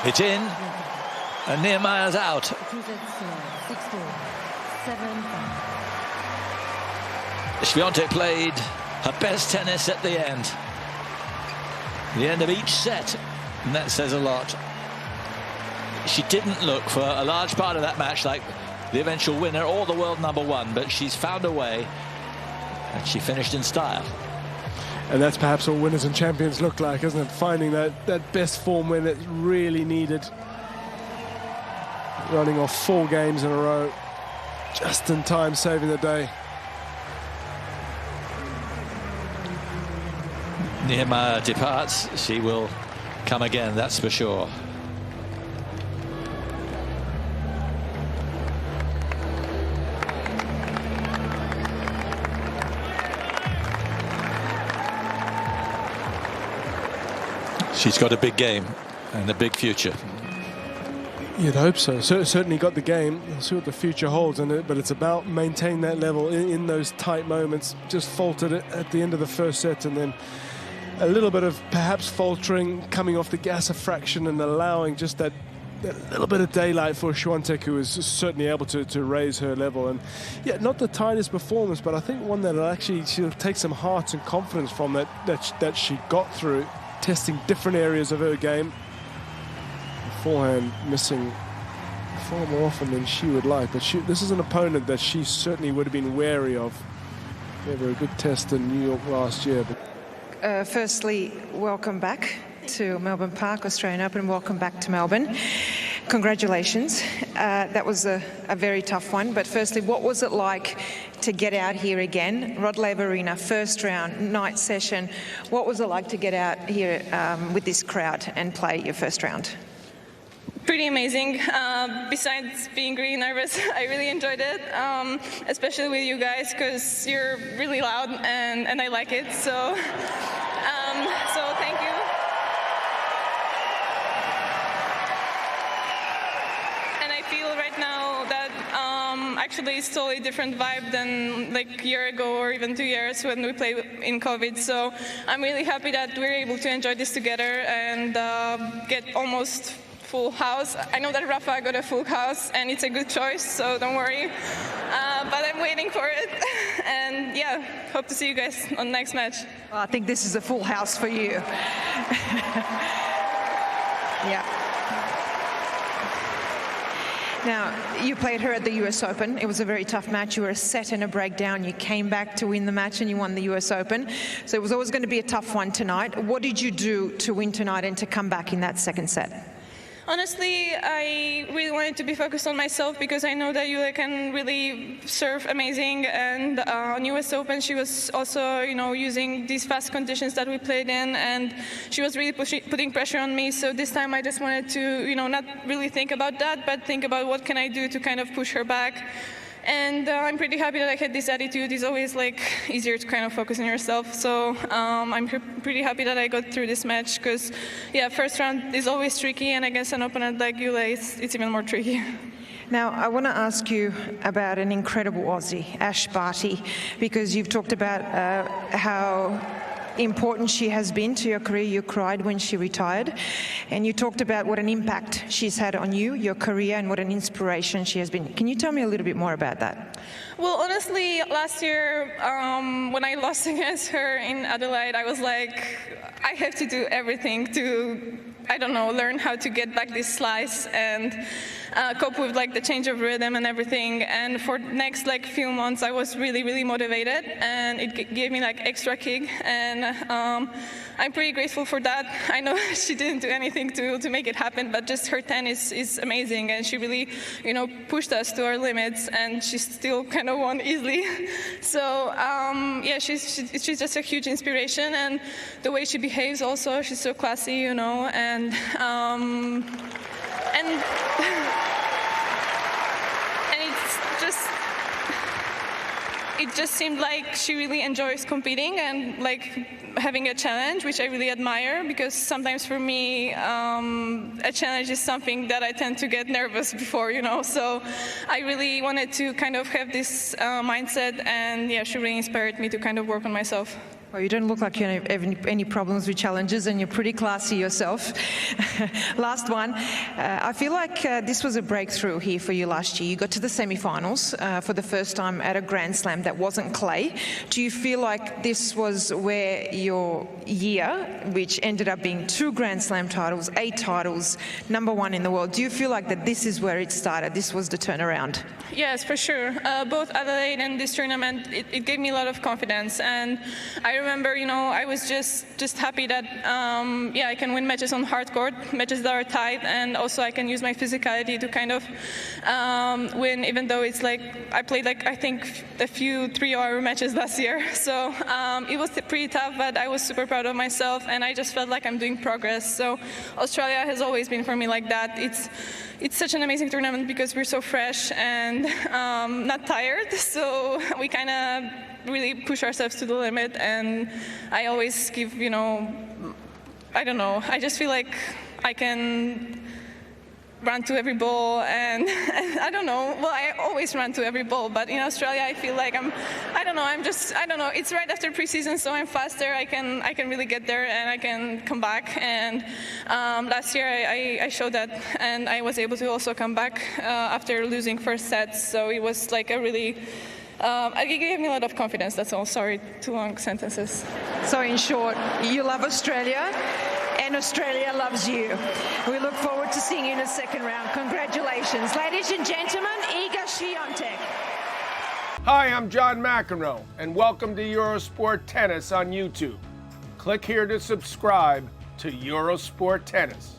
It's in, and Niemeier's out. Świątek played her best tennis at the end. The end of each set, and that says a lot. She didn't look for a large part of that match like the eventual winner or the world #1, but she's found a way, and she finished in style. And that's perhaps what winners and champions look like, isn't it? Finding that best form when it's really needed. Running off 4 games in a row, just in time, saving the day. Niemeier departs. She will come again, that's for sure. She's got a big game and a big future. You'd hope so. Certainly got the game. We'll see what the future holds, but it's about maintaining that level in those tight moments. Just faltered at the end of the first set, and then a little bit of perhaps faltering, coming off the gas a fraction and allowing just that little bit of daylight for Świątek, who was certainly able to raise her level. And yeah, not the tightest performance, but I think one that she'll take some heart and confidence from that she got through, testing different areas of her game. Forehand missing far more often than she would like, but this is an opponent that she certainly would have been wary of. Gave her a good test in New York last year. Firstly, welcome back to Melbourne Park, Australian Open. Welcome back to Melbourne. Congratulations. That was a very tough one. But firstly, what was it like to get out here again? Rod Laver Arena, first round, night session. What was it like to get out here with this crowd and play your first round? Pretty amazing. Besides being really nervous, I really enjoyed it, especially with you guys, because you're really loud and I like it. So thank you. And I feel right now that actually it's totally different vibe than like a year ago or even 2 years when we played in COVID. So I'm really happy that we're able to enjoy this together and get almost full house. I know that Rafa got a full house and it's a good choice, so don't worry. But I'm waiting for it. And yeah, hope to see you guys on the next match. Well, I think this is a full house for you. Yeah. Now, you played her at the US Open. It was a very tough match. You were a set and a breakdown. You came back to win the match and you won the US Open. So it was always going to be a tough one tonight. What did you do to win tonight and to come back in that second set? Honestly, I really wanted to be focused on myself because I know that Jule can really serve amazing, and on US Open she was also, using these fast conditions that we played in, and she was really putting pressure on me. So this time I just wanted to, not really think about that, but think about what can I do to kind of push her back. And I'm pretty happy that I had this attitude. It's always easier to kind of focus on yourself. So I'm pretty happy that I got through this match because, yeah, first round is always tricky, and against an opponent like Jule, it's even more tricky. Now, I want to ask you about an incredible Aussie, Ash Barty, because you've talked about how important she has been to your career. You cried when she retired, and you talked about what an impact she's had on you, your career, and what an inspiration she has been. Can you tell me a little bit more about that? Well, honestly, last year when I lost against her in Adelaide, I was like, I have to do everything to, learn how to get back this slice and cope with the change of rhythm and everything. And for the next few months, I was really, really motivated, and it gave me extra kick. And I'm pretty grateful for that. I know she didn't do anything to make it happen, but just her tennis is amazing, and she really, pushed us to our limits, and she still kind of won easily. So yeah, she's just a huge inspiration, and the way she behaves also, she's so classy, and it just seemed like she really enjoys competing and having a challenge, which I really admire, because sometimes for me a challenge is something that I tend to get nervous before, so I really wanted to kind of have this mindset, and yeah, she really inspired me to kind of work on myself. Well, you don't look like you have any problems with challenges, and you're pretty classy yourself. Last one. I feel like this was a breakthrough here for you last year. You got to the semi-finals for the first time at a Grand Slam that wasn't clay. Do you feel like this was where your year, which ended up being 2 Grand Slam titles, 8 titles, #1 in the world, do you feel like that this is where it started? This was the turnaround? Yes, for sure. Both Adelaide and this tournament, it gave me a lot of confidence. And I remember, I was just happy that, I can win matches on hard court, matches that are tight, and also I can use my physicality to kind of win, even though it's like, I played I think a few 3-hour matches last year. So it was pretty tough, but I was super proud of myself, and I just felt like I'm doing progress. So Australia has always been for me like that. It's such an amazing tournament because we're so fresh and not tired, so we kind of really push ourselves to the limit, and I always give, I don't know, I just feel like I can run to every ball, and I don't know, well, I always run to every ball, but in Australia I feel like I don't know, it's right after preseason, so I'm faster, I can really get there, and I can come back, and last year I showed that, and I was able to also come back after losing first sets, so it was like a really, it gave me a lot of confidence, that's all. Sorry, 2 long sentences. So in short, you love Australia, and Australia loves you. We look forward to seeing you in the second round. Congratulations. Ladies and gentlemen, Iga Świątek. Hi, I'm John McEnroe, and welcome to Eurosport Tennis on YouTube. Click here to subscribe to Eurosport Tennis.